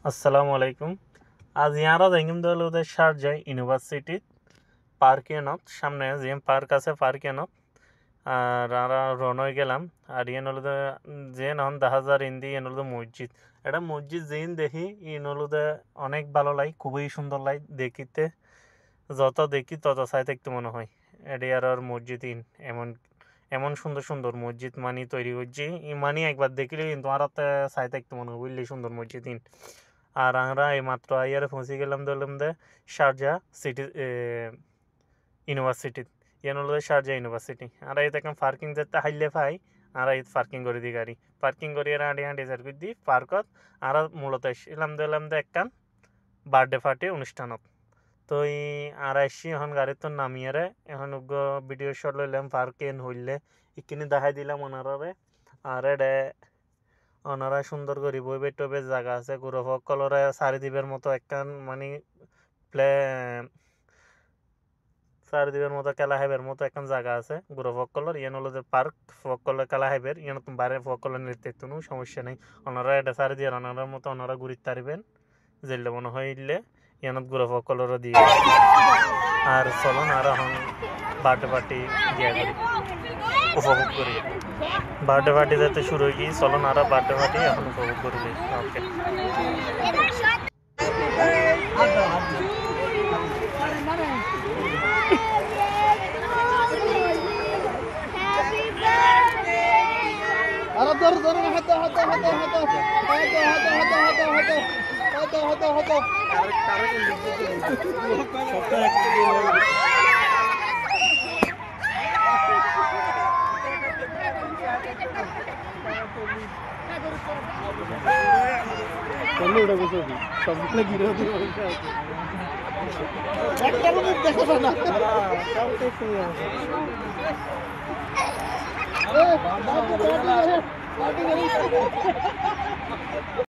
আসসালামু আলাইকুম। আজ ইয়ারা যাইম দল ওদের শারজাহ ইউনিভার্সিটি পার্ক এনত সামনে জিএম পার্ক আছে পার্ক এনত আর আমরা রনই গেলাম। আর ইয়ে নলুদে যে নন 10,000 ইন্দি ইয়ে নলুদে মসজিদ। এটা মসজিদ যেইন দেখি ই নলুদে অনেক ভালো লাই, খুবই সুন্দর লাই দেখিতে। যত দেখি তত চাই দেখতে মনে হয় এডি আর মসজিদ ইন এমন এমন সুন্দর সুন্দর মসজিদ মানি তৈরি করছি ই মানি একবার দেখলে কিন্তু আর চাই দেখতে মনে হয় বুঝলি সুন্দর মসজিদ ইন। আর আমরা এইমাত্র আইয়ারে পৌঁছে গেলাম ধরলাম দে শারজাহ সিটি ইউনিভার্সিটি ইয়ান হলো শারজাহ ইউনিভার্সিটি। আর এই দেখলাম পার্কিং যেতে হাইলে পাই আর এই পার্কিং করে দি গাড়ি পার্কিং করি আর হাঁটি হাঁটি যার দি পার্কত আর মূলত এলাম দিলাম দে একখান বার্থডে পার্টি অনুষ্ঠানত। তো এই আর আসছি এখন গাড়ির তো নামিয়ারে এখন ভিডিও শট লইলাম পার্কে হইলে ইখিনি দেখাই দিলাম ওনারে। আর এডে ওনারা সুন্দর করে বইবে টবে জায়গা আছে গুরু কলরে সারি দিবের মতো একখান মানে প্লে সারি দিবের মতো খেলা হাইবের মতো একখান জায়গা আছে গুরু কলর ইয়ান হলো যে পার্ক ফকলের খেলা হাইবের ইয়ান তুমি বাইরে ফকলের নৃত্য কোনো সমস্যা নেই। ওনারা এটা সারি দিয়ে ওনারার মতো ওনারা ঘুরিতে পারবেন যেলে মনে হইলে ইয়ানত গুরু ফকলেরও দিয়ে। আর চলুন আর এখন বার্থডে পার্টি গিয়ে করি উপভোগ করি। বার্থডে পার্টি যাতে শুরু হয়ে গিয়ে চলুন আর বার্থডে পার্টি এখন উপভোগ করলি। ওকে আরে ধর ধর হাতে হাতে হাতে হাতে হাতে হাতে হাতে হাতে হাতে হাতে হাতে কারে কোন দিকে সপ্তাহ একটা দিন চলো ওটা বসে সবগুলো গিরে দিয়ে বসে আছে একটা লোক দেখো না সব তো শুনে আছে এ বাবা বাবা